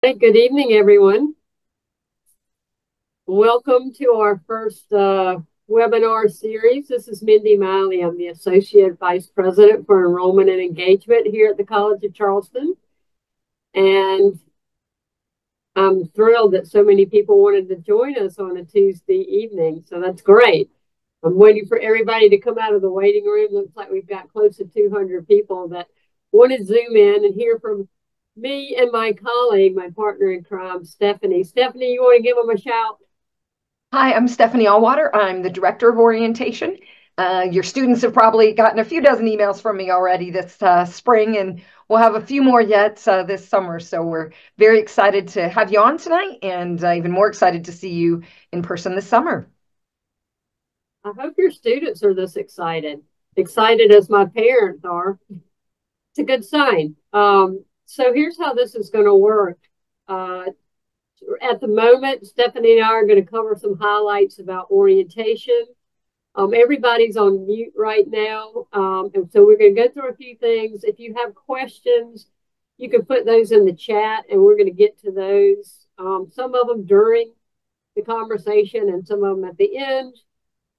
Hey, good evening, everyone. Welcome to our first webinar series. This is Mindy Miley. I'm the Associate Vice President for Enrollment and Engagement here at the College of Charleston. And I'm thrilled that so many people wanted to join us on a Tuesday evening. So that's great. I'm waiting for everybody to come out of the waiting room. Looks like we've got close to 200 people that want to zoom in and hear from me and my colleague, my partner in crime, Stephanie. Stephanie, you want to give them a shout? Hi, I'm Stephanie Allwater. I'm the Director of Orientation. Your students have probably gotten a few dozen emails from me already this spring, and we'll have a few more yet this summer. So we're very excited to have you on tonight, and even more excited to see you in person this summer. I hope your students are this excited, excited as my parents are. It's a good sign. So here's how this is going to work. At the moment, Stephanie and I are going to cover some highlights about orientation. Everybody's on mute right now. And so we're going to go through a few things. If you have questions, you can put those in the chat and we're going to get to those. Some of them during the conversation and some of them at the end.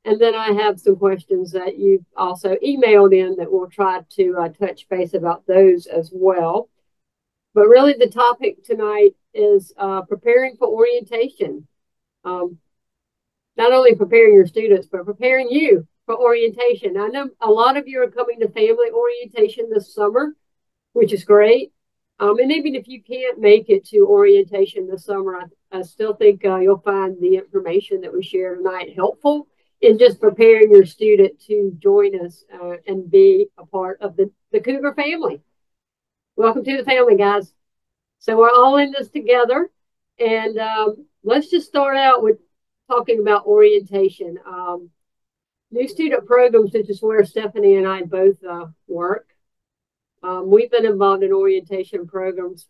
And then I have some questions that you've also emailed in that we'll try to touch base about those as well. But really the topic tonight is preparing for orientation. Not only preparing your students, but preparing you for orientation. I know a lot of you are coming to family orientation this summer, which is great. And even if you can't make it to orientation this summer, I still think you'll find the information that we share tonight helpful in just preparing your student to join us and be a part of the Cougar family. Welcome to the family, guys. So we're all in this together. And let's just start out with talking about orientation. New student programs, which is where Stephanie and I both work. We've been involved in orientation programs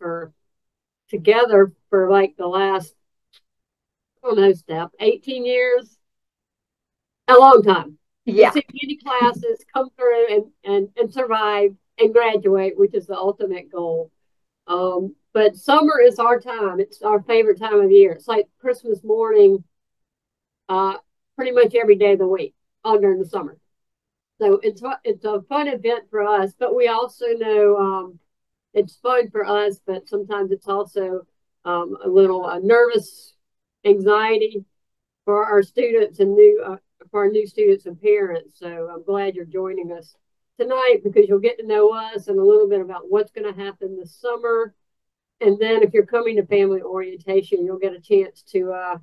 together for like the last, I don't know, Steph, 18 years. A long time. We've Yeah. seen many classes come through and survive and graduate, which is the ultimate goal. But summer is our time. It's our favorite time of year. It's like Christmas morning, pretty much every day of the week, all during the summer. So it's a fun event for us, but we also know it's fun for us, but sometimes it's also a little nervous anxiety for our students and for our new students and parents. So I'm glad you're joining us tonight because you'll get to know us and a little bit about what's going to happen this summer. And then if you're coming to family orientation, you'll get a chance to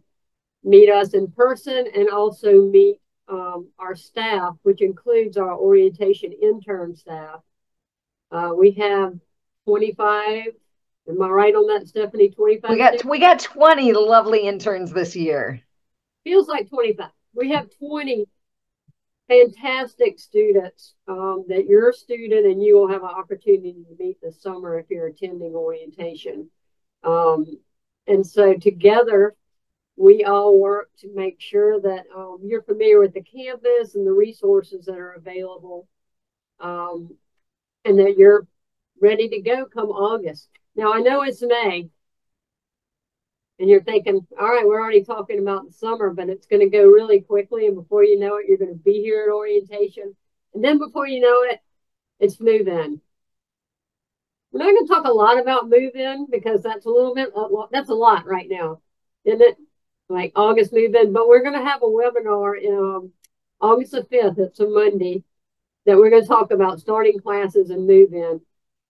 meet us in person and also meet our staff, which includes our orientation intern staff. We have 25. Am I right on that, Stephanie? 25 students? We got 20 lovely interns this year. Feels like 25. We have 20 fantastic students that you're a student and you will have an opportunity to meet this summer if you're attending orientation. And so together, we all work to make sure that you're familiar with the campus and the resources that are available and that you're ready to go come August. Now, I know it's May, and you're thinking, all right, we're already talking about the summer, but it's going to go really quickly. And before you know it, you're going to be here at orientation. And then before you know it, it's move in. We're not going to talk a lot about move in because that's that's a lot right now, isn't it? Like August move in. But we're going to have a webinar in August the 5th. It's a Monday that we're going to talk about starting classes and move in.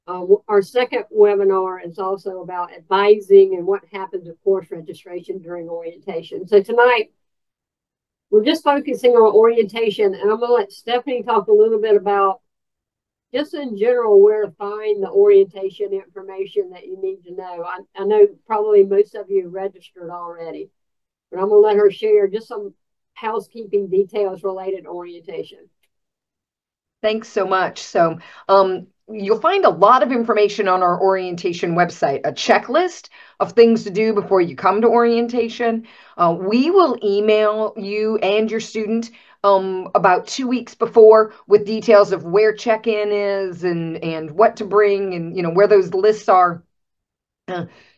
Our second webinar is also about advising and what happens at course registration during orientation. So tonight, we're just focusing on orientation, and I'm going to let Stephanie talk a little bit about just in general where to find the orientation information that you need to know. I know probably most of you registered already, but I'm going to let her share just some housekeeping details related to orientation. Thanks so much. So, you'll find a lot of information on our orientation website, a checklist of things to do before you come to orientation. We will email you and your student about 2 weeks before with details of where check-in is and what to bring and where those lists are.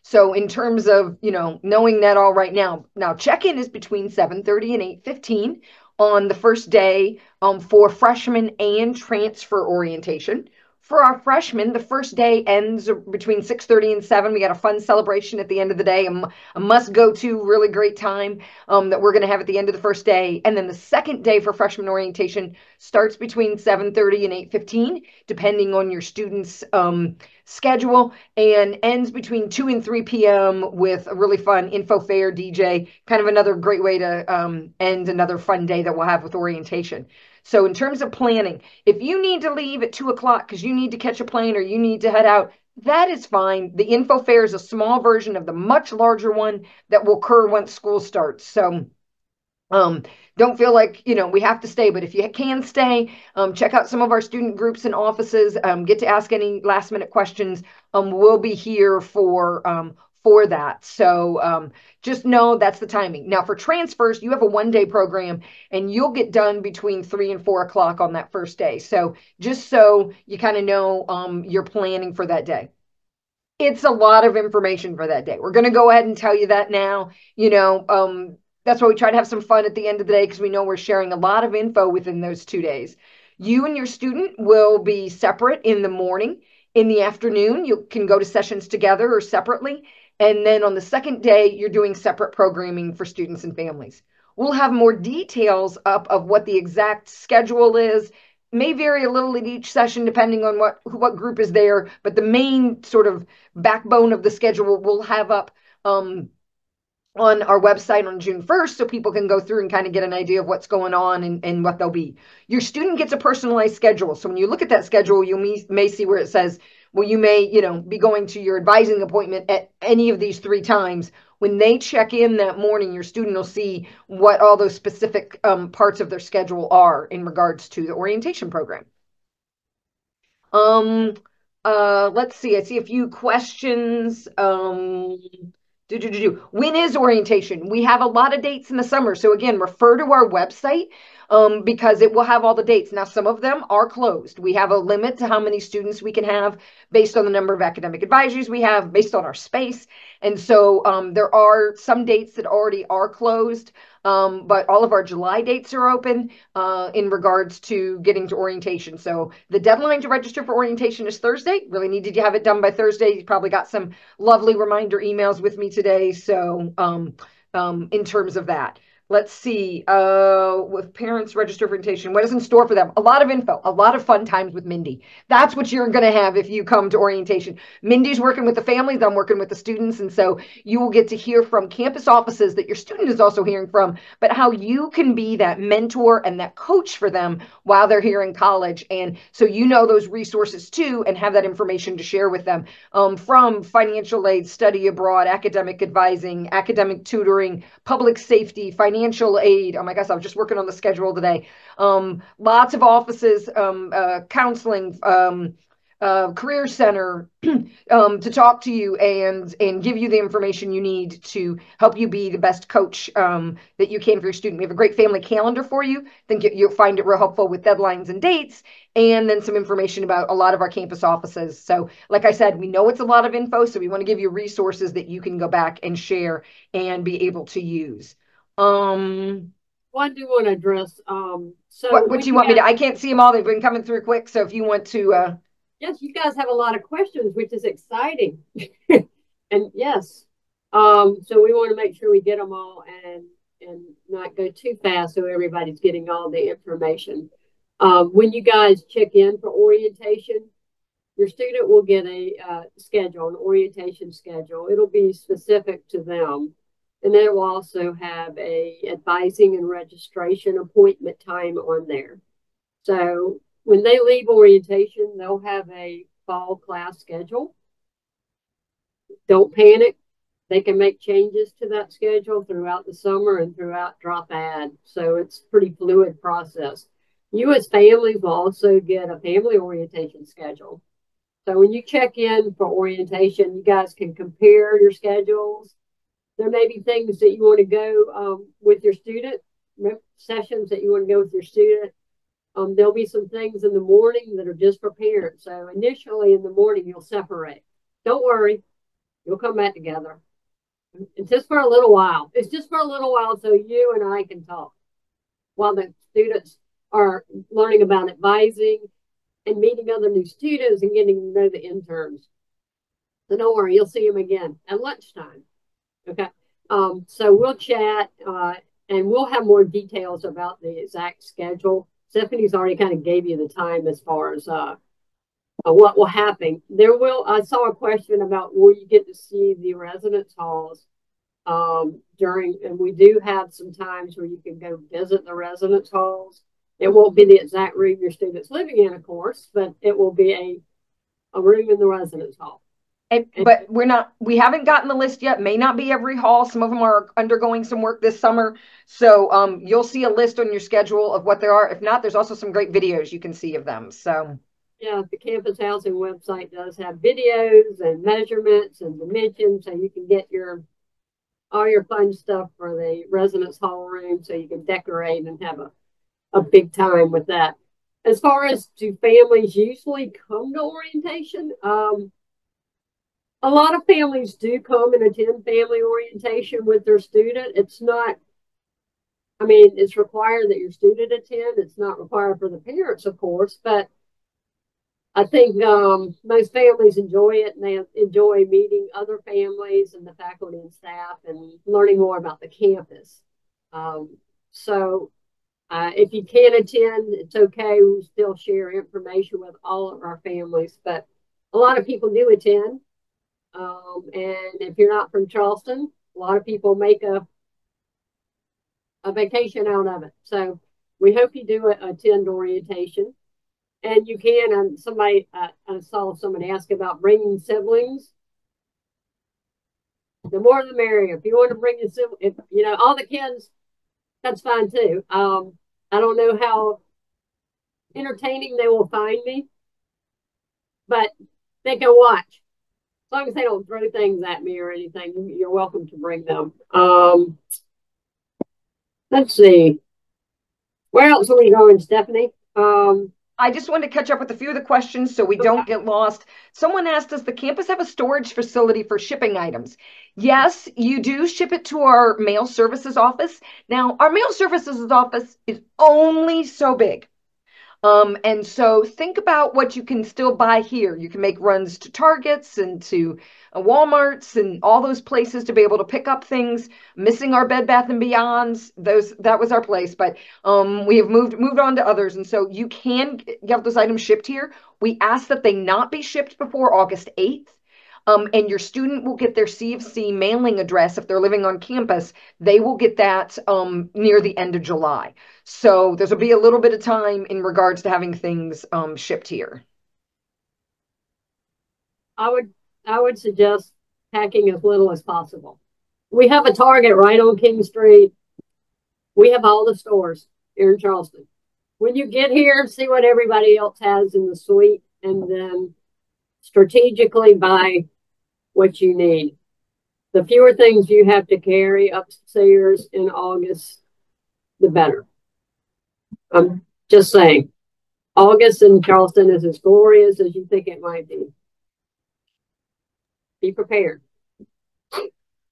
So in terms of, knowing that all right now check-in is between 7:30 and 8:15 on the first day for freshman and transfer orientation. For our freshmen, the first day ends between 6:30 and 7. We got a fun celebration at the end of the day, a must-go-to, really great time that we're going to have at the end of the first day. And then the second day for freshman orientation starts between 7:30 and 8:15, depending on your student's schedule, and ends between 2 and 3 p.m. with a really fun info fair DJ, kind of another great way to end another fun day that we'll have with orientation. So in terms of planning, if you need to leave at 2 o'clock because you need to catch a plane or you need to head out, that is fine. The info fair is a small version of the much larger one that will occur once school starts. So don't feel like, we have to stay, but if you can stay, check out some of our student groups and offices, get to ask any last minute questions. We'll be here for that. So just know that's the timing. Now for transfers, you have a 1-day program and you'll get done between 3 and 4 o'clock on that first day. So just so you kind of know, you're planning for that day. It's a lot of information for that day. We're going to go ahead and tell you that now. That's why we try to have some fun at the end of the day, because we know we're sharing a lot of info within those 2 days. You and your student will be separate in the morning. In the afternoon, you can go to sessions together or separately. And then on the second day, you're doing separate programming for students and families. We'll have more details up of what the exact schedule is. May vary a little at each session depending on what group is there, but the main sort of backbone of the schedule we'll have up on our website on June 1st, so people can go through and kind of get an idea of what's going on and what they'll be. Your student gets a personalized schedule. So when you look at that schedule, you may see where it says, well, you may, be going to your advising appointment at any of these 3 times. When they check in that morning, your student will see what all those specific parts of their schedule are in regards to the orientation program. Let's see. I see a few questions. When is orientation? We have a lot of dates in the summer. So again, refer to our website because it will have all the dates. Now, some of them are closed. We have a limit to how many students we can have based on the number of academic advisories we have, based on our space. And so there are some dates that already are closed, but all of our July dates are open in regards to getting to orientation. So the deadline to register for orientation is Thursday. Really needed to have it done by Thursday. You probably got some lovely reminder emails with me today. So in terms of that. Let's see, with parents register for orientation, what is in store for them? A lot of info, a lot of fun times with Mindy. That's what you're going to have if you come to orientation. Mindy's working with the families, I'm working with the students, and so you will get to hear from campus offices that your student is also hearing from, but how you can be that mentor and that coach for them while they're here in college. And so those resources too, and have that information to share with them, from financial aid, study abroad, academic advising, academic tutoring, public safety, financial aid. Oh my gosh, I was just working on the schedule today. Lots of offices, counseling, career center to talk to you and give you the information you need to help you be the best coach that you can for your student. We have a great family calendar for you. I think you'll find it real helpful with deadlines and dates, and then some information about a lot of our campus offices. So like I said, we know it's a lot of info, so we want to give you resources that you can go back and share and be able to use. Well, I do want to address, what do you want me to, I can't see them all. They've been coming through quick. So if you want to, yes, you guys have a lot of questions, which is exciting. And yes, so we want to make sure we get them all and not go too fast so everybody's getting all the information. When you guys check in for orientation, your student will get a schedule, an orientation schedule. It'll be specific to them. And then it will also have a advising and registration appointment time on there. So when they leave orientation, they'll have a fall class schedule. Don't panic. They can make changes to that schedule throughout the summer and throughout drop add. So it's a pretty fluid process. You as families will also get a family orientation schedule. So when you check in for orientation, you guys can compare your schedules. There may be things that you want to go with your student, sessions that you want to go with your student. There'll be some things in the morning that are just for parents. So initially in the morning, you'll separate. Don't worry. You'll come back together. It's just for a little while. It's just for a little while so you and I can talk while the students are learning about advising and meeting other new students and getting to know the interns. So don't worry, you'll see them again at lunchtime. Okay. So we'll chat and we'll have more details about the exact schedule. Stephanie's already kind of gave you the time as far as what will happen. I saw a question about will you get to see the residence halls and we do have some times where you can go visit the residence halls. It won't be the exact room your student's living in, of course, but it will be a room in the residence hall. But we haven't gotten the list yet. May not be every hall. Some of them are undergoing some work this summer. So you'll see a list on your schedule of what there are. If not, there's also some great videos you can see of them. So yeah, the campus housing website does have videos and measurements and dimensions, so you can get all your fun stuff for the residence hall room, so you can decorate and have a big time with that. As far as do families usually come to orientation? A lot of families do come and attend family orientation with their student. It's required that your student attend. It's not required for the parents, of course, but I think most families enjoy it, and they enjoy meeting other families and the faculty and staff and learning more about the campus. If you can't attend, it's okay. We still share information with all of our families, but a lot of people do attend. And if you're not from Charleston, a lot of people make a vacation out of it. So we hope you do attend orientation. And you can, I saw somebody ask about bringing siblings. The more the merrier. If you want to bring your siblings, all the kids, that's fine too. I don't know how entertaining they will find me, but they can watch. As long as they don't throw things at me or anything, you're welcome to bring them. Let's see. Where else are we going, Stephanie? I just wanted to catch up with a few of the questions so we don't get lost. Someone asked, does the campus have a storage facility for shipping items? Yes, you do ship it to our mail services office. Now, our mail services office is only so big. And so think about what you can still buy here. You can make runs to Targets and to Walmarts and all those places to be able to pick up things. Missing our Bed Bath and Beyonds, that was our place, but we have moved on to others, and so you can get those items shipped here. We ask that they not be shipped before August 8th. And your student will get their CFC mailing address if they're living on campus. They will get that near the end of July. So there's will be a little bit of time in regards to having things shipped here. I would suggest packing as little as possible. We have a Target right on King Street. We have all the stores here in Charleston. When you get here, see what everybody else has in the suite, and then strategically buy what you need. The fewer things you have to carry upstairs in August, the better. I'm just saying, August in Charleston is as glorious as you think it might be. Be prepared.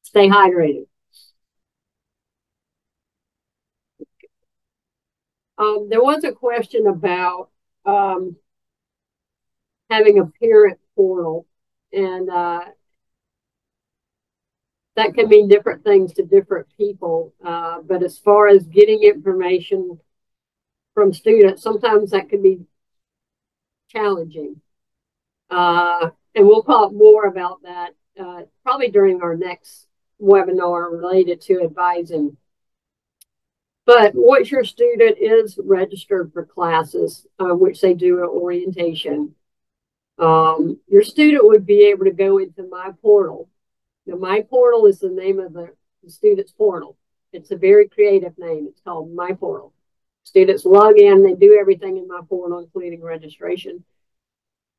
Stay hydrated. There was a question about having a parent portal, and that can mean different things to different people. But as far as getting information from students, sometimes that can be challenging. And we'll talk more about that probably during our next webinar related to advising. But once your student is registered for classes, which they do at orientation, your student would be able to go into My Portal. Now, My Portal is the name of the student's portal. It's a very creative name. It's called My Portal. Students log in. They do everything in My Portal, including registration.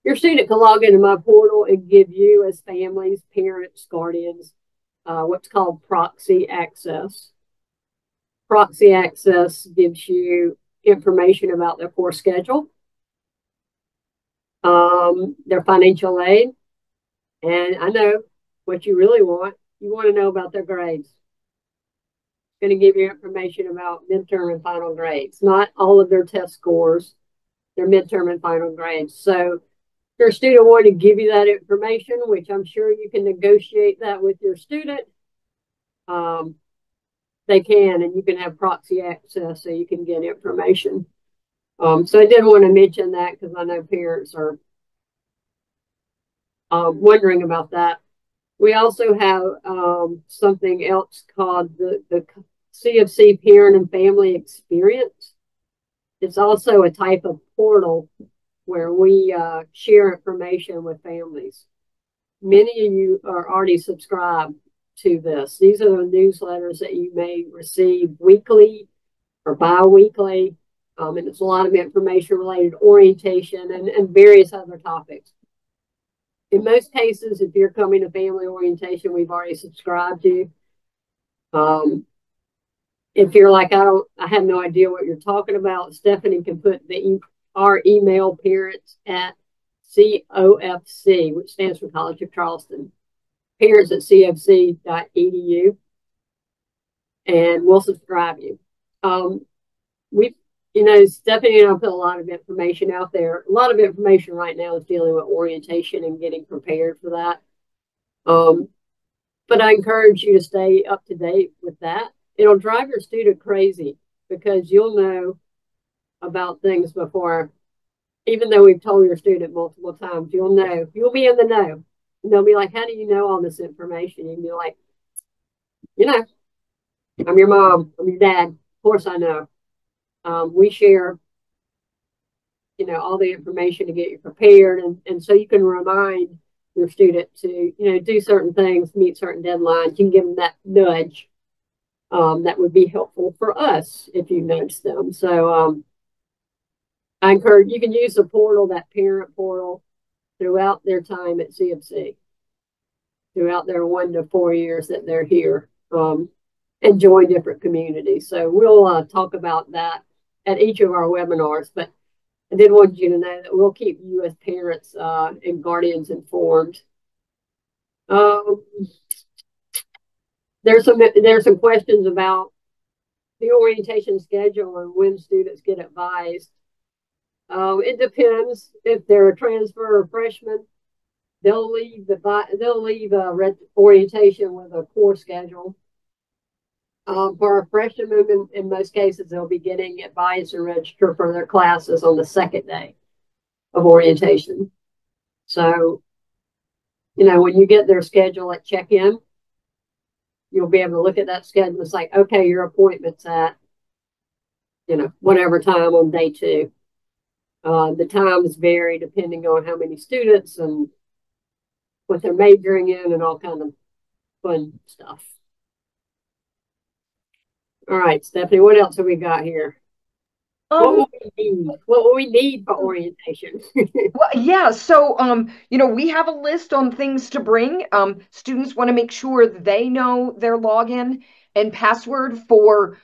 Your student can log into My Portal and give you, as families, parents, guardians, what's called proxy access. Proxy access gives you information about their course schedule, their financial aid. And I know What you really want, you want to know about their grades. It's going to give you information about midterm and final grades, not all of their test scores, their midterm and final grades. So if your student wanted to give you that information, which I'm sure you can negotiate that with your student, um, they can, and you can have proxy access so you can get information. So I did want to mention that because I know parents are wondering about that. We also have something else called the CFC Parent and Family Experience. It's also a type of portal where we share information with families. Many of you are already subscribed to this. These are the newsletters that you may receive weekly or bi-weekly. And it's a lot of information related to orientation and various other topics. In most cases, if you're coming to family orientation, we've already subscribed to. If you're like, I have no idea what you're talking about, Stephanie can put our email parents at COFC, which stands for College of Charleston, parents at cfc.edu, and we'll subscribe you. Stephanie and I put a lot of information out there. A lot of information right now is dealing with orientation and getting prepared for that. But I encourage you to stay up to date with that. It'll drive your student crazy because you'll know about things before, even though we've told your student multiple times, you'll be in the know. And they'll be like, how do you know all this information? And you'll be like, I'm your mom, I'm your dad. Of course I know. We share, all the information to get you prepared. And so you can remind your student to, do certain things, meet certain deadlines. You can give them that nudge. That would be helpful for us if you nudge them. So I encourage you can use the portal, that parent portal, throughout their time at CFC, throughout their 1 to 4 years that they're here, and join different communities. So we'll talk about that at each of our webinars. But I did want you to know that we'll keep you as parents and guardians informed. There's some questions about the orientation schedule and when students get advised. It depends. If they're a transfer or freshman, they'll leave orientation with a core schedule. For a freshman, in most cases, they'll be getting advised to register for their classes on the second day of orientation. So, when you get their schedule at check-in, you'll be able to look at that schedule. It's like, okay, your appointment's at, whatever time on day 2. The times vary depending on how many students and what they're majoring in and all kind of fun stuff. All right, Stephanie, what else have we got here? What will we need? What will we need for orientation? Well, yeah. So, we have a list on things to bring. Students want to make sure they know their login and password for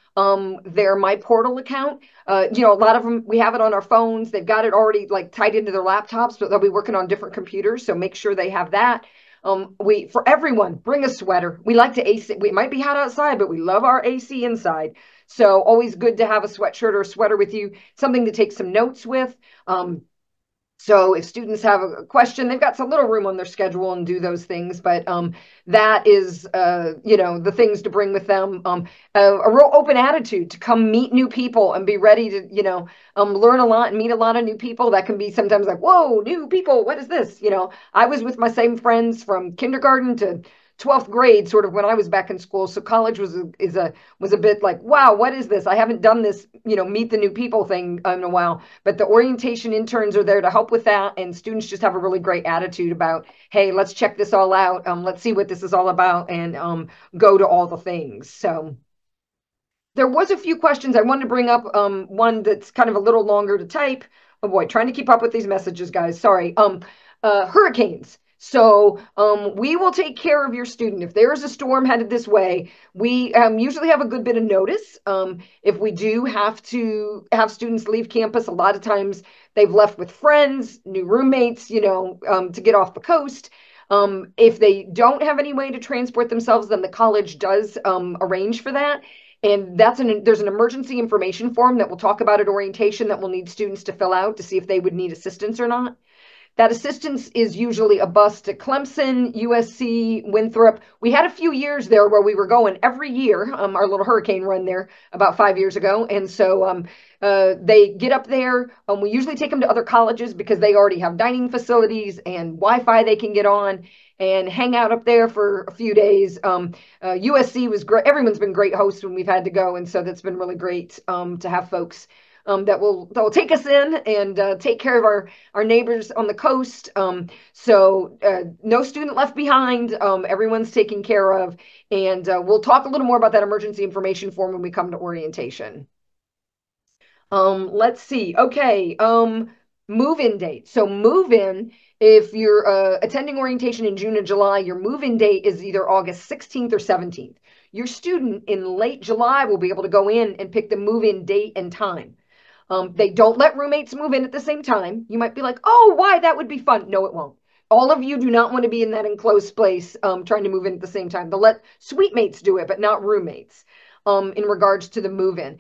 their My Portal account. A lot of them, we have it on our phones. They've got it already tied into their laptops, but they'll be working on different computers. So make sure they have that. For everyone, bring a sweater. We like to AC. It might be hot outside, but we love our AC inside. So always good to have a sweatshirt or a sweater with you, something to take some notes with. So if students have a question, they've got some little room on their schedule and do those things. But that is, the things to bring with them. A real open attitude to come meet new people and be ready to, learn a lot and meet a lot of new people. That can be sometimes like, whoa, new people, what is this? I was with my same friends from kindergarten to 12th grade, sort of when I was back in school. So college was a bit like, wow, what is this? I haven't done this, meet the new people thing in a while. But the orientation interns are there to help with that. And students just have a really great attitude about, hey, let's check this all out. Let's see what this is all about and go to all the things. So there was a few questions I wanted to bring up. One that's kind of a little longer to type. Oh boy, trying to keep up with these messages, guys. Sorry. Hurricanes. So we will take care of your student. If there is a storm headed this way, we usually have a good bit of notice. If we do have to have students leave campus, a lot of times they've left with friends, new roommates, to get off the coast. If they don't have any way to transport themselves, then the college does arrange for that. And there's an emergency information form that we'll talk about at orientation that we'll need students to fill out to see if they would need assistance or not. That assistance is usually a bus to Clemson, USC, Winthrop. We had a few years there where we were going every year, our little hurricane run there about 5 years ago. And so they get up there. We usually take them to other colleges because they already have dining facilities and Wi-Fi they can get on and hang out up there for a few days. USC was great. Everyone's been great hosts when we've had to go. And so that's been really great to have folks that will take us in and take care of our neighbors on the coast. So no student left behind. Everyone's taken care of. And we'll talk a little more about that emergency information form when we come to orientation. Let's see. Okay. Move-in date. So move-in, if you're attending orientation in June and July, your move-in date is either August 16th or 17th. Your student in late July will be able to go in and pick the move-in date and time. They don't let roommates move in at the same time. You might be like, oh, why? That would be fun. No, it won't. All of you do not want to be in that enclosed place trying to move in at the same time. They'll let suite mates do it, but not roommates in regards to the move-in.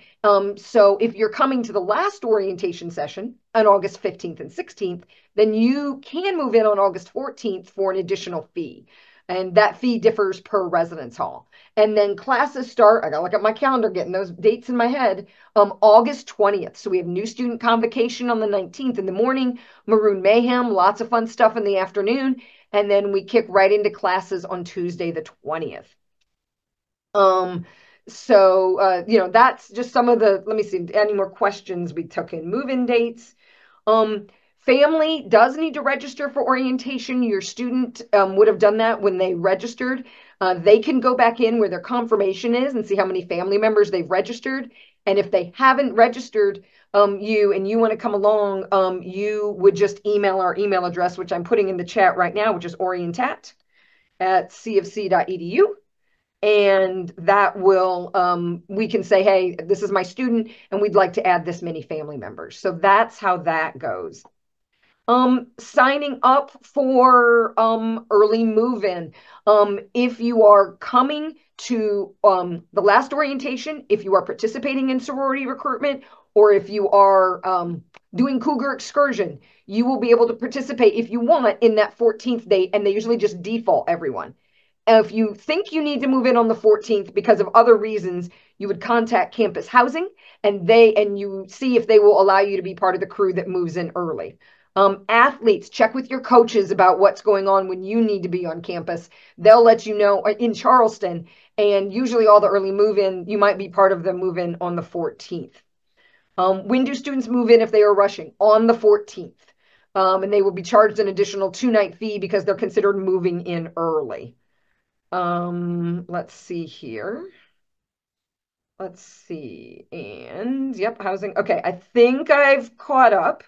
So if you're coming to the last orientation session on August 15th and 16th, then you can move in on August 14th for an additional fee. And that fee differs per residence hall. And then classes start, I gotta look at my calendar, getting those dates in my head, August 20th. So we have new student convocation on the 19th in the morning, Maroon Mayhem, lots of fun stuff in the afternoon. And then we kick right into classes on Tuesday, the 20th. That's just some of the, let me see, any more questions we took in. Move-in dates. Family does need to register for orientation. Your student would have done that when they registered. They can go back in where their confirmation is and see how many family members they've registered. And if they haven't registered you and you want to come along, you would just email our email address, which I'm putting in the chat right now, which is orientat@cfc.edu. And that will, we can say, hey, this is my student, and we'd like to add this many family members. So that's how that goes. Signing up for early move-in. If you are coming to the last orientation, if you are participating in sorority recruitment, or if you are doing Cougar excursion, you will be able to participate if you want in that 14th date, and they usually just default everyone. If you think you need to move in on the 14th because of other reasons, you would contact campus housing and you see if they will allow you to be part of the crew that moves in early. Athletes, check with your coaches about what's going on when you need to be on campus. They'll let you know in Charleston, and usually all the early move-in, you might be part of the move-in on the 14th. When do students move in if they are rushing? On the 14th. And they will be charged an additional 2-night fee because they're considered moving in early. Let's see here. Let's see. And yep, housing. Okay, I think I've caught up.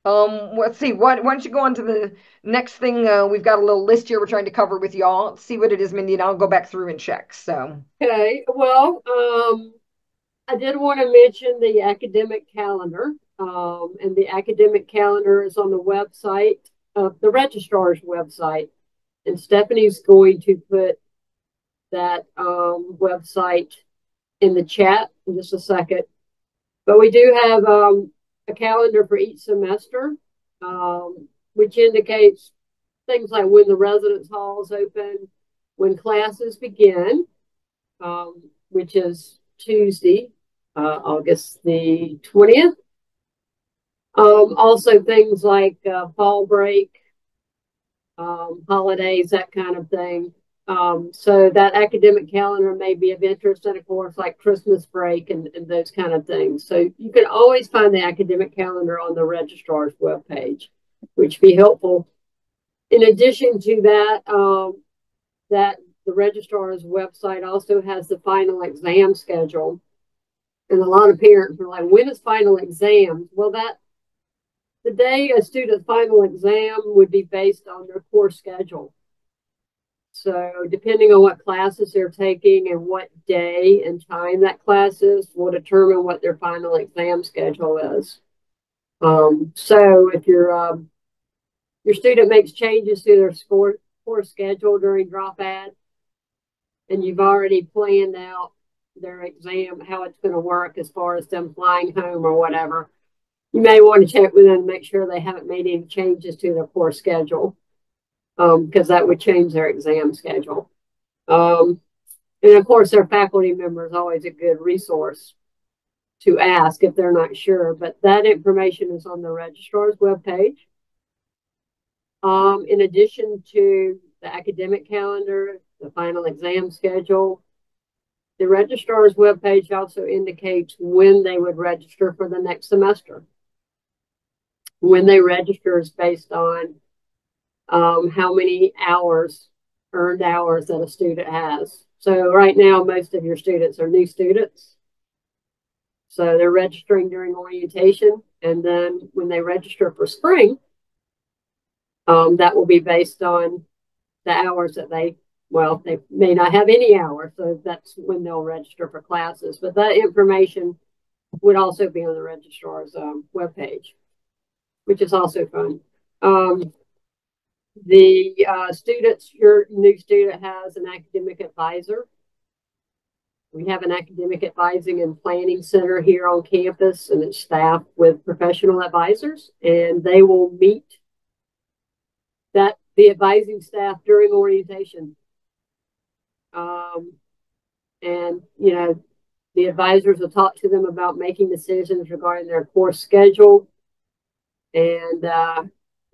Let's see. Why don't you go on to the next thing? We've got a little list here we're trying to cover with y'all. See what it is, Mindy, and I'll go back through and check. So okay, well, I did want to mention the academic calendar. And the academic calendar is on the website, the registrar's website. And Stephanie's going to put that website in the chat in just a second. But we do have a calendar for each semester, which indicates things like when the residence halls open, when classes begin, which is Tuesday, August the 20th. Also things like fall break, holidays, that kind of thing. So that academic calendar may be of interest, and of course, like Christmas break and those kind of things. So you can always find the academic calendar on the registrar's webpage, which would be helpful. In addition to that, that the registrar's website also has the final exam schedule. And a lot of parents are like, when is final exam? Well, the day a student's final exam would be based on their course schedule. So depending on what classes they're taking and what day and time that class is will determine what their final exam schedule is. So if you're your student makes changes to their course schedule during drop ad, and you've already planned out their exam, how it's going to work as far as them flying home or whatever, you may want to check with them to make sure they haven't made any changes to their course schedule, because that would change their exam schedule. And of course, their faculty member is always a good resource to ask if they're not sure, but that information is on the registrar's webpage. In addition to the academic calendar, the final exam schedule, the registrar's webpage also indicates when they would register for the next semester. When they register is based on how many hours, earned hours that a student has. So right now, most of your students are new students. So they're registering during orientation. And then when they register for spring, that will be based on the hours that they may not have any hours. So that's when they'll register for classes. But that information would also be on the registrar's webpage, which is also fun. Your new student has an academic advisor. We have an academic advising and planning center here on campus, and it's staffed with professional advisors, and they will meet the advising staff during orientation. And, the advisors will talk to them about making decisions regarding their course schedule. And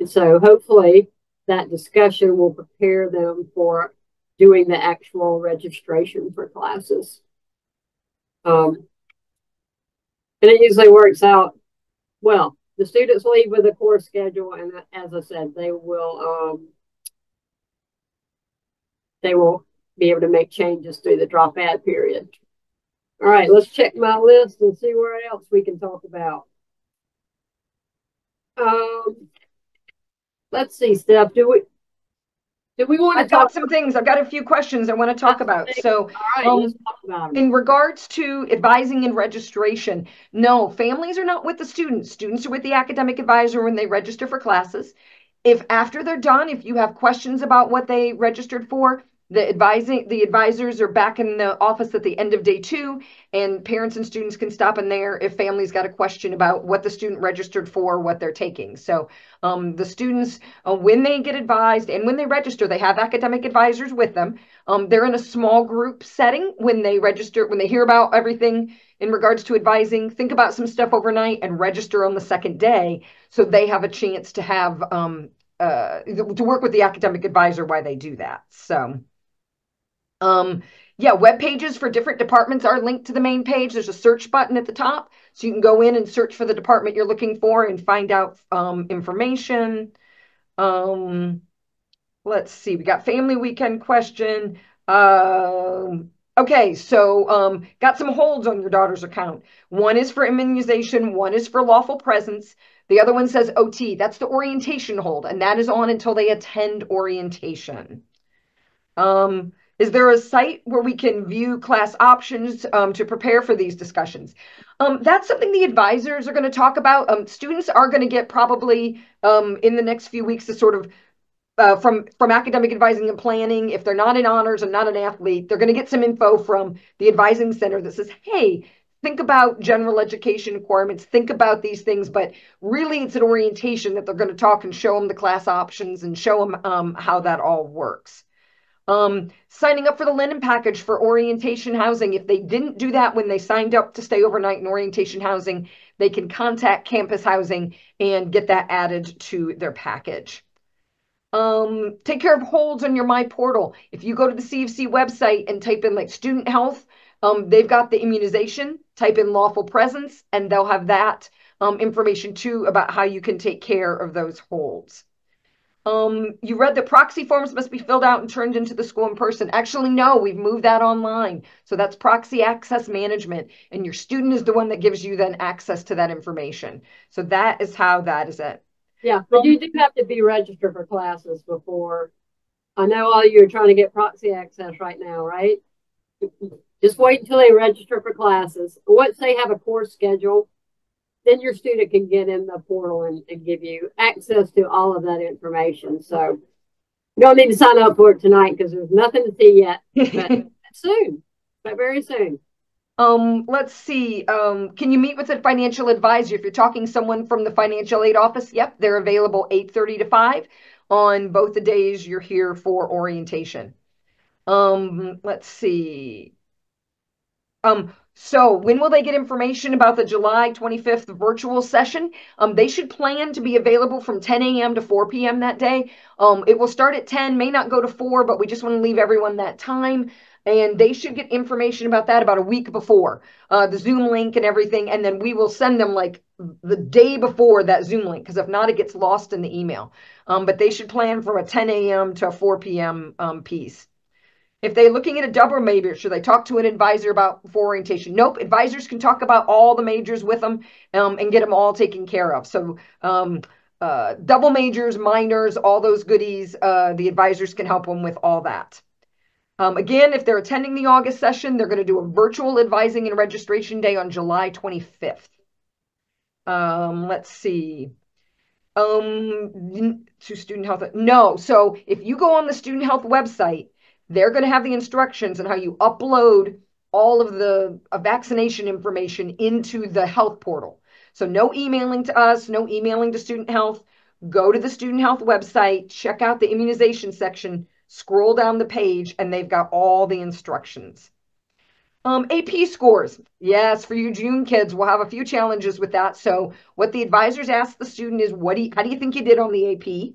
so hopefully that discussion will prepare them for doing the actual registration for classes. And it usually works out well. The students leave with a course schedule, and as I said, they will be able to make changes through the drop ad period. All right, let's check my list and see where else we can talk about. Let's see, Steph. Do we want to I've got some things. I've got a few questions I want to talk about. So, all right, let's talk about them. In regards to advising and registration, no, families are not with the students. Students are with the academic advisor when they register for classes. If after they're done, if you have questions about what they registered for, the advisors are back in the office at the end of day 2, and parents and students can stop in there if families got a question about what the student registered for, what they're taking. So the students, when they get advised and when they register, they have academic advisors with them. They're in a small group setting when they register, when they hear about everything in regards to advising, think about some stuff overnight and register on the second day, so they have a chance to have to work with the academic advisor while they do that. So yeah, web pages for different departments are linked to the main page. There's a search button at the top, so you can go in and search for the department you're looking for and find out information. Let's see, we got family weekend question. Okay, so got some holds on your daughter's account. One is for immunization, one is for lawful presence. The other one says OT. That's the orientation hold, and that is on until they attend orientation. Is there a site where we can view class options to prepare for these discussions? That's something the advisors are going to talk about. Students are going to get probably in the next few weeks to sort of from academic advising and planning. If they're not in honors and not an athlete, they're going to get some info from the advising center that says, hey, think about general education requirements, think about these things, but really it's an orientation that they're going to talk and show them the class options and show them how that all works. Signing up for the linen package for orientation housing. If they didn't do that when they signed up to stay overnight in orientation housing, they can contact campus housing and get that added to their package. Take care of holds on your My Portal. If you go to the CFC website and type in like student health, they've got the immunization, type in lawful presence, and they'll have that information too about how you can take care of those holds. You read that proxy forms must be filled out and turned into the school in person. Actually, no, we've moved that online. So that's proxy access management, and your student is the one that gives you then access to that information. So that is how that is it. Yeah, but you do have to be registered for classes before. I know all you are trying to get proxy access right now, right? Just wait until they register for classes. Once they have a course schedule, then your student can get in the portal and give you access to all of that information. So you don't need to sign up for it tonight because there's nothing to see yet, but soon, but very soon. Let's see. Can you meet with a financial advisor if you're talking someone from the financial aid office? Yep, they're available 8:30 to 5 on both the days you're here for orientation. Let's see. So when will they get information about the July 25th virtual session? They should plan to be available from 10 a.m. to 4 p.m. that day. It will start at 10, may not go to 4, but we just want to leave everyone that time. And they should get information about that about a week before, the Zoom link and everything. And then we will send them like the day before that Zoom link, because if not, it gets lost in the email. But they should plan from a 10 a.m. to a 4 p.m. Piece. If they're looking at a double major, should they talk to an advisor about before orientation? Nope. Advisors can talk about all the majors with them and get them all taken care of. So double majors, minors, all those goodies, the advisors can help them with all that. Again, if they're attending the August session, they're going to do a virtual advising and registration day on July 25th. Let's see. To student health. No. So if you go on the student health website, they're going to have the instructions on how you upload all of the vaccination information into the health portal. So no emailing to us, no emailing to student health. Go to the student health website, check out the immunization section, scroll down the page, and they've got all the instructions. AP scores. Yes, for you June kids, we'll have a few challenges with that. So what the advisors ask the student is, how do you think you did on the AP?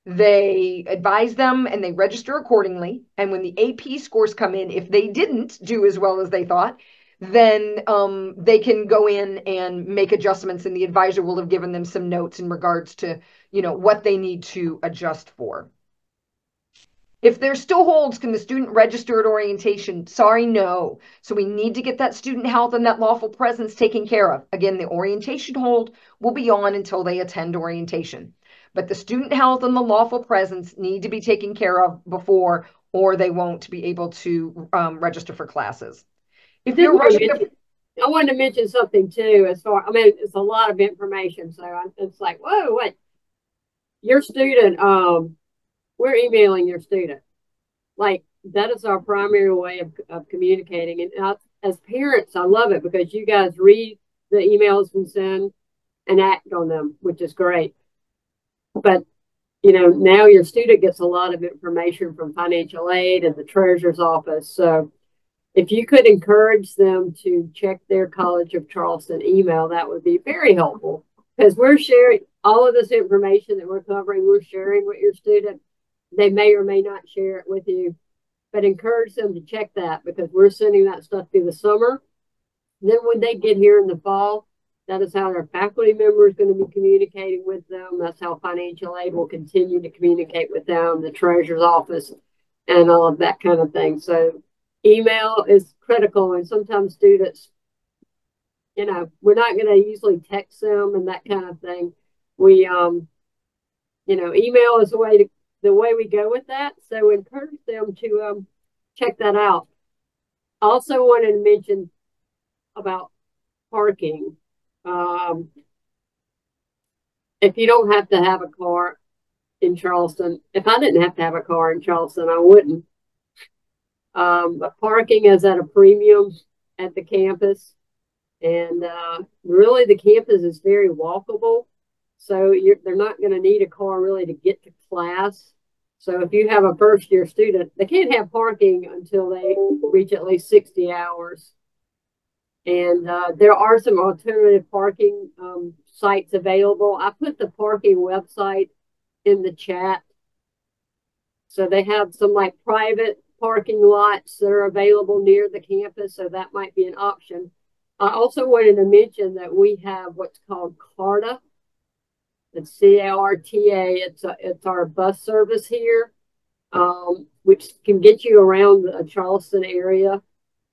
They advise them and they register accordingly. And when the AP scores come in, if they didn't do as well as they thought, then they can go in and make adjustments, and the advisor will have given them some notes in regards to, what they need to adjust for. If there still holds, can the student register at orientation? Sorry, no. So we need to get that student health and that lawful presence taken care of. Again, the orientation hold will be on until they attend orientation. But the student health and the lawful presence need to be taken care of before, or they won't be able to register for classes. If you're I wanted to mention something too, it's a lot of information. So it's like, whoa, what? Your student, we're emailing your student. Like, that is our primary way of communicating. And as parents, I love it because you guys read the emails we send and act on them, which is great. But, now your student gets a lot of information from financial aid and the treasurer's office. So if you could encourage them to check their College of Charleston email, that would be very helpful, because we're sharing all of this information that we're covering. We're sharing with your student. They may or may not share it with you, but encourage them to check that, because we're sending that stuff through the summer. Then when they get here in the fall, that is how their faculty member is going to be communicating with them. That's how financial aid will continue to communicate with them, the treasurer's office, and all of that kind of thing. So email is critical, and sometimes students, we're not going to usually text them and that kind of thing. We, email is the way we go with that. So encourage them to check that out. I also wanted to mention about parking. If you don't have to have a car in Charleston, if I didn't have to have a car in Charleston, I wouldn't. But parking is at a premium at the campus. And really, the campus is very walkable. So they're not going to need a car really to get to class. So if you have a first-year student, they can't have parking until they reach at least 60 hours. And there are some alternative parking sites available. I put the parking website in the chat. So they have some like private parking lots that are available near the campus. So that might be an option. I also wanted to mention that we have what's called CARTA. It's CARTA. It's our bus service here, which can get you around the Charleston area.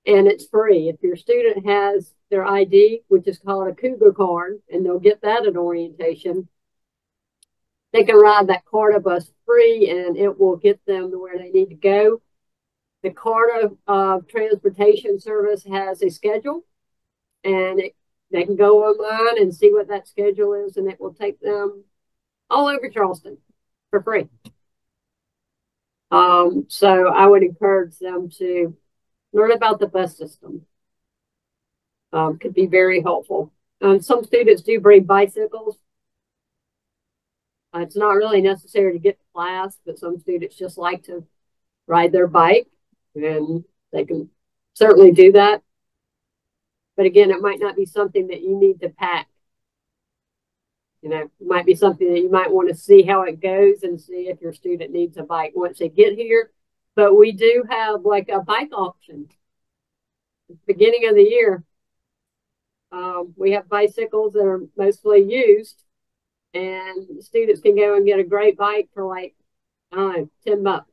And it's free. If your student has their ID, which is called a Cougar card, and they'll get that at orientation, they can ride that CARTA bus free, and it will get them to where they need to go. The CARTA transportation service has a schedule, and They can go online and see what that schedule is, and it will take them all over Charleston for free. So I would encourage them to learn about the bus system. Could be very helpful. Some students do bring bicycles. It's not really necessary to get to class, but some students just like to ride their bike, and they can certainly do that. But again, it might not be something that you need to pack. It might be something that you might want to see how it goes and see if your student needs a bike once they get here. But we do have like a bike auction at the beginning of the year. We have bicycles that are mostly used, and students can go and get a great bike for like, I don't know, $10.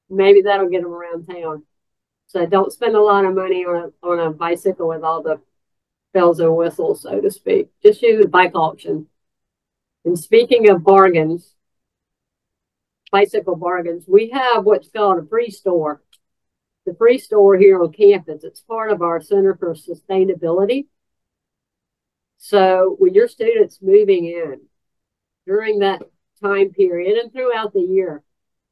Maybe that'll get them around town. So don't spend a lot of money on a bicycle with all the bells and whistles, so to speak. Just use a bike auction. And speaking of bargains, bicycle bargains, we have what's called a free store. The free store here on campus, it's part of our Center for Sustainability. So when your student's moving in during that time period and throughout the year,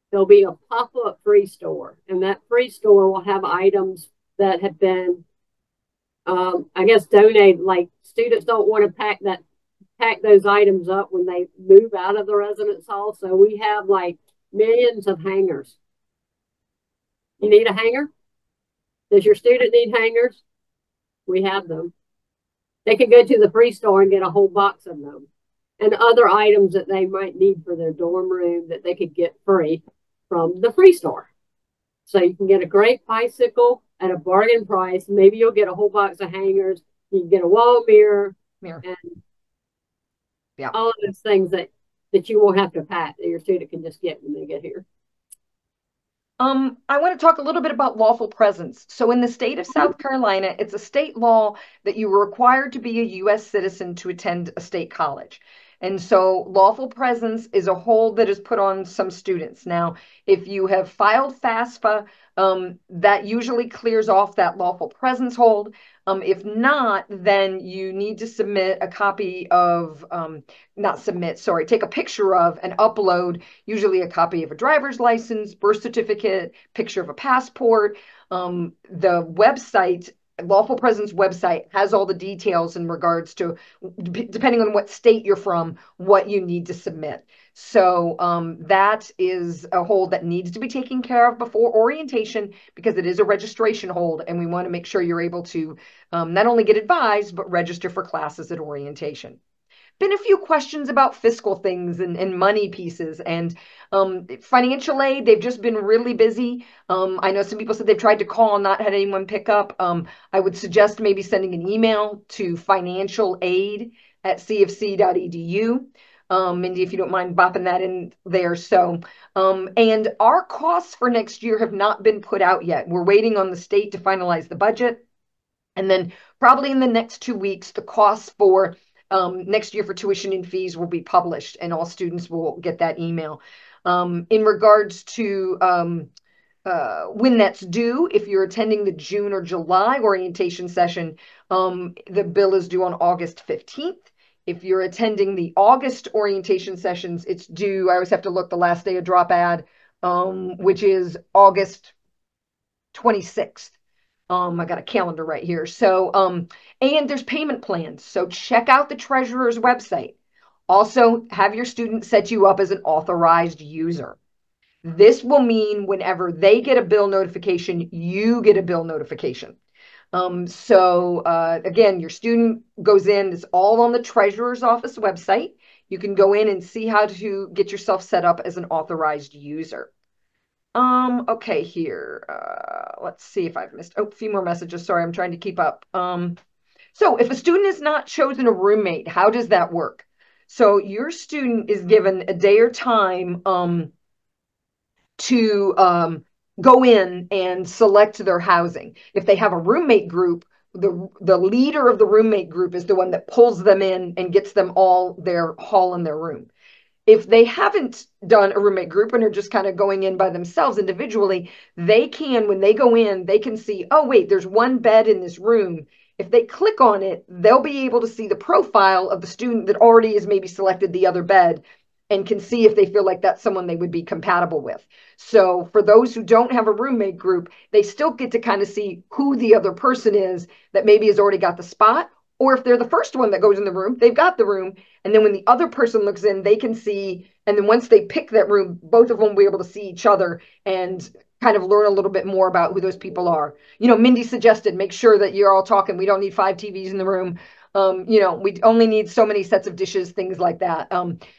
there'll be a pop-up free store. And that free store will have items that have been, I guess, donated. Like students don't want to pack those items up when they move out of the residence hall. So we have like millions of hangers. You need a hanger? Does your student need hangers? We have them. They can go to the free store and get a whole box of them, and other items that they might need for their dorm room that they could get free from the free store. So you can get a great bicycle at a bargain price. Maybe you'll get a whole box of hangers. You can get a wall mirror. And yeah, all of those things that you won't have to pack, that your student can just get when they get here. I want to talk a little bit about lawful presence. So in the state of South Carolina, it's a state law that you are required to be a U.S. citizen to attend a state college. And so lawful presence is a hold that is put on some students. Now, if you have filed FAFSA, that usually clears off that lawful presence hold. If not, then you need to submit a copy of, take a picture of and upload, usually a copy of a driver's license, birth certificate, picture of a passport. The website, lawful presence website, has all the details in regards to, depending on what state you're from, what you need to submit. So that is a hold that needs to be taken care of before orientation, because it is a registration hold, and we want to make sure you're able to not only get advised, but register for classes at orientation. Been a few questions about fiscal things and money pieces and financial aid. They've just been really busy. I know some people said they've tried to call and not had anyone pick up. I would suggest maybe sending an email to financialaid@cfc.edu. Mindy, if you don't mind bopping that in there. So, and our costs for next year have not been put out yet. We're waiting on the state to finalize the budget. And then probably in the next 2 weeks, the costs for next year for tuition and fees will be published, and all students will get that email. In regards to when that's due, if you're attending the June or July orientation session, the bill is due on August 15th. If you're attending the August orientation sessions, it's due, I always have to look, the last day of drop ad, which is August 26th. I got a calendar right here. So, and there's payment plans. So check out the treasurer's website. Also, have your student set you up as an authorized user. This will mean whenever they get a bill notification, you get a bill notification. Again, your student goes in, it's all on the treasurer's office website. You can go in and see how to get yourself set up as an authorized user. Okay, here. Let's see if I've missed. Oh, a few more messages. Sorry, I'm trying to keep up. So if a student is not chosen a roommate, how does that work? So your student is given a day or time to go in and select their housing. If they have a roommate group, the leader of the roommate group is the one that pulls them in and gets them all their hall in their room. If they haven't done a roommate group and are just kind of going in by themselves individually, they can, when they go in, they can see, oh, wait, there's one bed in this room. If they click on it, they'll be able to see the profile of the student that already has maybe selected the other bed and can see if they feel like that's someone they would be compatible with. So for those who don't have a roommate group, they still get to kind of see who the other person is that maybe has already got the spot. Or if they're the first one that goes in the room, they've got the room. And then when the other person looks in, they can see. And then once they pick that room, both of them will be able to see each other and kind of learn a little bit more about who those people are. Mindy suggested make sure that you're all talking. We don't need 5 TVs in the room. We only need so many sets of dishes, things like that.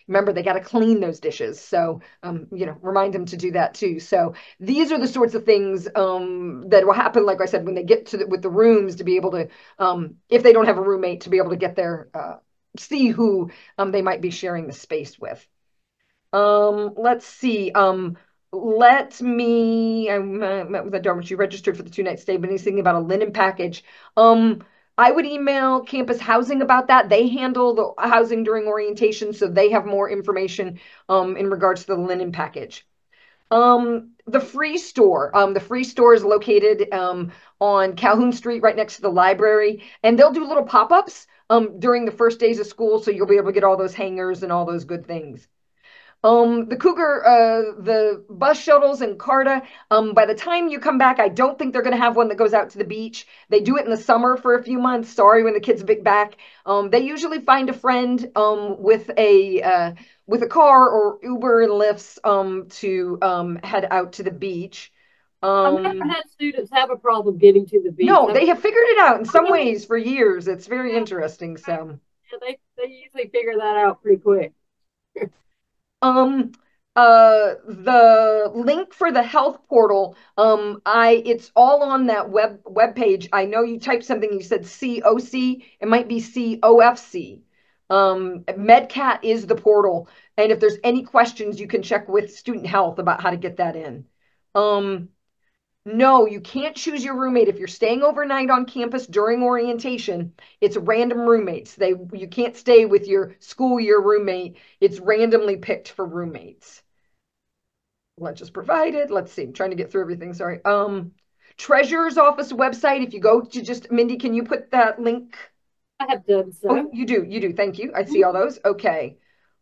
Remember, they got to clean those dishes. So, remind them to do that too. So these are the sorts of things that will happen, like I said, when they get to with the rooms to be able to, if they don't have a roommate, to be able to get there, see who they might be sharing the space with. Let's see. I met with a dormitory, registered for the 2-night stay, but he's thinking about a linen package. I would email campus housing about that. They handle the housing during orientation, so they have more information in regards to the linen package. The Free Store. The Free Store is located on Calhoun Street, right next to the library, and they'll do little pop-ups during the first days of school, so you'll be able to get all those hangers and all those good things. The Cougar, the bus shuttles and Carta, by the time you come back, I don't think they're going to have one that goes out to the beach. They do it in the summer for a few months. Sorry, when the kids get back. They usually find a friend with a car or Uber and Lyfts to head out to the beach. I've never had students have a problem getting to the beach. No, they have figured it out in some ways for years. It's very interesting. So yeah, they usually figure that out pretty quick. The link for the health portal, it's all on that web page. I know you typed something, you said COC, it might be COFC. MedCat is the portal, and if there's any questions, you can check with student health about how to get that in. No, you can't choose your roommate. If you're staying overnight on campus during orientation, it's random roommates. You can't stay with your school year roommate. It's randomly picked for roommates. Lunch is provided. Let's see. I'm trying to get through everything. Sorry. Treasurer's office website. If you go to just Mindy, can you put that link? I have done so. Oh, you do. You do. Thank you. I see all those. Okay.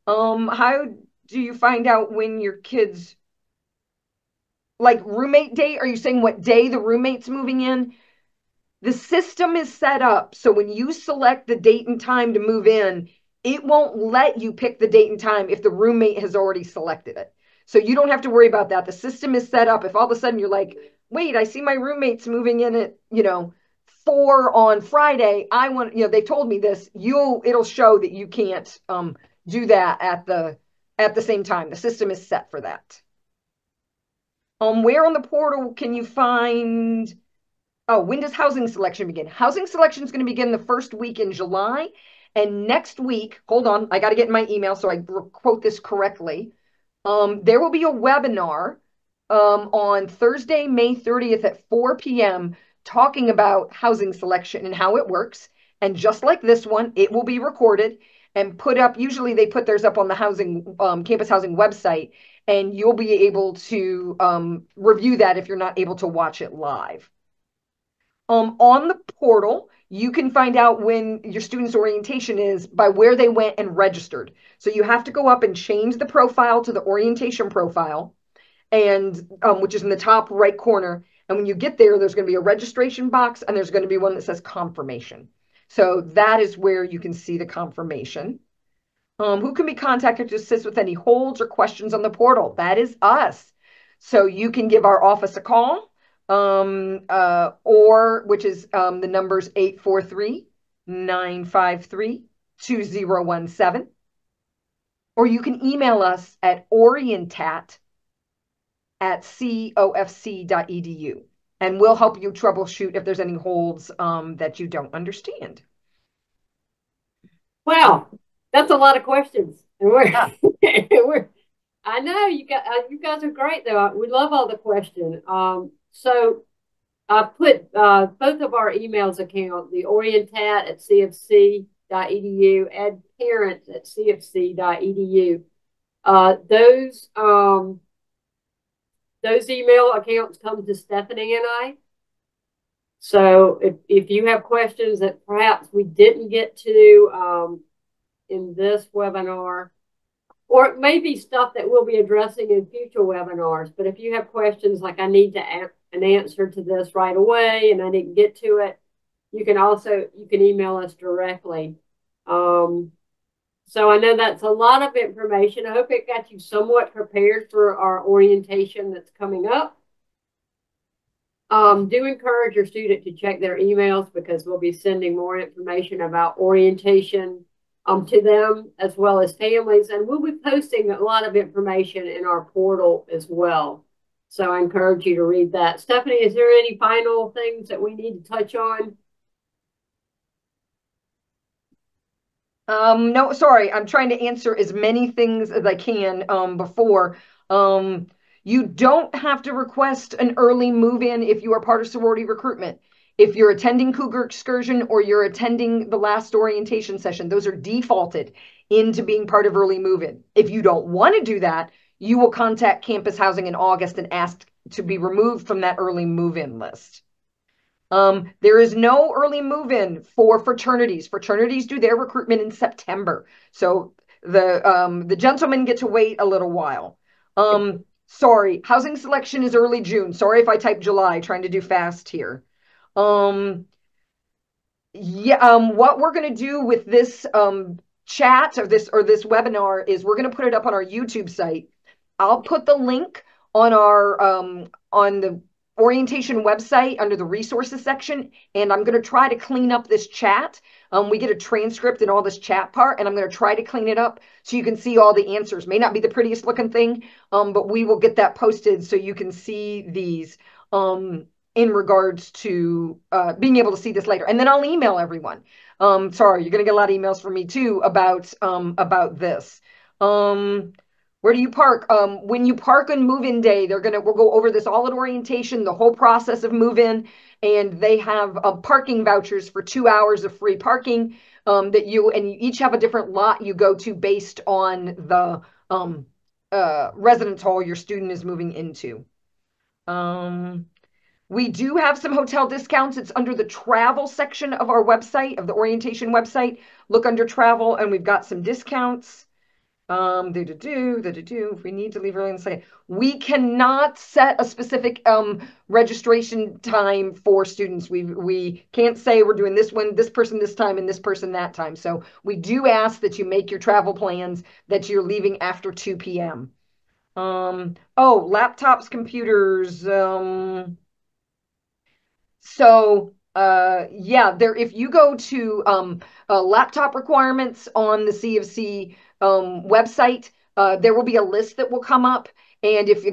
How do you find out when your kids like roommate date? Are you saying what day the roommate's moving in? The system is set up so when you select the date and time to move in, it won't let you pick the date and time if the roommate has already selected it. So you don't have to worry about that. The system is set up. If all of a sudden you're like, wait, I see my roommate's moving in at, 4 on Friday. I want, they told me this, it'll show that you can't do that at the same time. The system is set for that. Where on the portal can you find, when does housing selection begin? Housing selection is going to begin the first week in July. And next week, hold on, I got to get my email so I quote this correctly. There will be a webinar on Thursday, May 30th at 4 p.m. talking about housing selection and how it works. And just like this one, it will be recorded and put up. Usually they put theirs up on the campus housing website, and you'll be able to review that if you're not able to watch it live. On the portal, you can find out when your student's orientation is by where they went and registered. So you have to go up and change the profile to the orientation profile, and which is in the top right corner. And when you get there, there's going to be a registration box, and there's going to be one that says confirmation. So that is where you can see the confirmation. Who can be contacted to assist with any holds or questions on the portal? That is us. So you can give our office a call, which is the number's 843-953-2017. Or you can email us at orientat@cofc.edu, and we'll help you troubleshoot if there's any holds that you don't understand. Wow, that's a lot of questions. I know you guys are great though. We love all the questions. So I put both of our emails account, the orientat@cfc.edu and parents@cfc.edu. Those email accounts come to Stephanie and I. So if you have questions that perhaps we didn't get to in this webinar, or it may be stuff that we'll be addressing in future webinars, but if you have questions like I need to an answer to this right away and I didn't get to it, you can email us directly. So I know that's a lot of information. I hope it got you somewhat prepared for our orientation that's coming up. Do encourage your student to check their emails because we'll be sending more information about orientation to them as well as families. And we'll be posting a lot of information in our portal as well. So I encourage you to read that. Stephanie, is there any final things that we need to touch on? No, sorry. I'm trying to answer as many things as I can before. You don't have to request an early move-in if you are part of sorority recruitment. If you're attending Cougar Excursion or you're attending the last orientation session, those are defaulted into being part of early move-in. If you don't want to do that, you will contact Campus Housing in August and ask to be removed from that early move-in list. There is no early move-in for fraternities. Fraternities do their recruitment in September. So the gentlemen get to wait a little while. Sorry, housing selection is early June. Sorry if I typed July, trying to do fast here. What we're going to do with this chat or this webinar is we're going to put it up on our YouTube site. I'll put the link on our on the orientation website under the resources section, and I'm going to try to clean up this chat. We get a transcript and all this chat part, and I'm going to try to clean it up so you can see all the answers. May not be the prettiest looking thing, but we will get that posted so you can see these in regards to being able to see this later. And then I'll email everyone. Sorry, you're going to get a lot of emails from me too about this. Where do you park? When you park on move-in day, we'll go over this all at orientation, the whole process of move-in, and they have parking vouchers for 2 hours of free parking that you each have a different lot you go to based on the residence hall your student is moving into. We do have some hotel discounts. It's under the travel section of our website, of the orientation website. Look under travel, and we've got some discounts. If we need to leave early in the second, we cannot set a specific registration time for students. We can't say we're doing this one, this person this time, and this person that time. So we do ask that you make your travel plans that you're leaving after 2 p.m. Laptops, computers. If you go to laptop requirements on the CofC website, there will be a list that will come up. And if you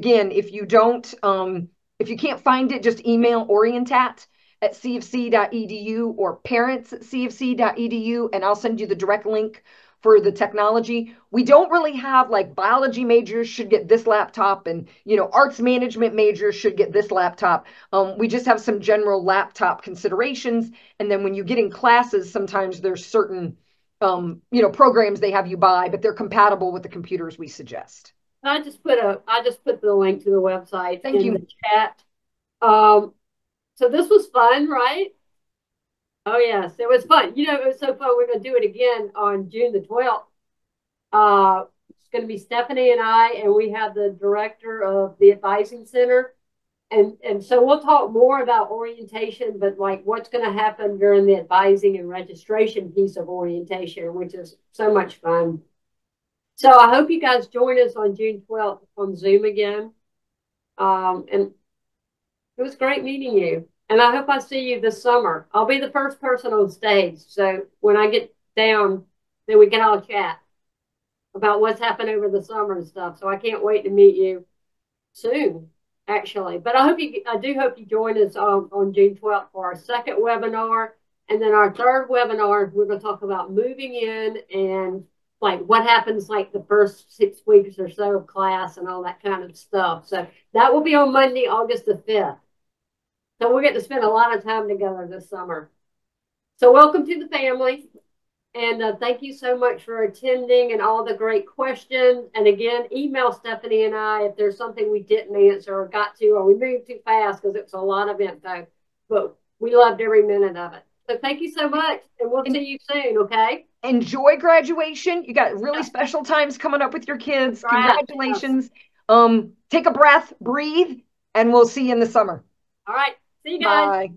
can't find it, just email orientat@cofc.edu or parents@cofc.edu, and I'll send you the direct link for the technology. We don't really have like biology majors should get this laptop and, arts management majors should get this laptop. We just have some general laptop considerations. And then when you get in classes, sometimes there's certain, programs they have you buy, but they're compatible with the computers we suggest. I just put the link to the website in the chat. So this was fun, right? Oh, yes, it was fun. It was so fun. We're going to do it again on June the 12th. It's going to be Stephanie and I, and we have the director of the advising center. And so we'll talk more about orientation, but like what's going to happen during the advising and registration piece of orientation, which is so much fun. So I hope you guys join us on June 12th on Zoom again. And it was great meeting you. And I hope I see you this summer. I'll be the first person on stage. So when I get down, then we can all chat about what's happened over the summer and stuff. So I can't wait to meet you soon, actually. But I do hope you join us on June 12th for our second webinar. And then our third webinar, we're going to talk about moving in and like what happens like the first 6 weeks or so of class and all that kind of stuff. So that will be on Monday, August the 5th. So we'll get to spend a lot of time together this summer. So welcome to the family. And thank you so much for attending and all the great questions. And again, email Stephanie and I if there's something we didn't answer or got to, or we moved too fast because it's a lot of info. But We loved every minute of it. So thank you so much, and we'll And see you soon, okay? enjoy graduation. You got really Yes, special times coming up with your kids. congrats. Yes. Congratulations. Take a breath, breathe, and we'll see you in the summer. All right. See you guys. Bye.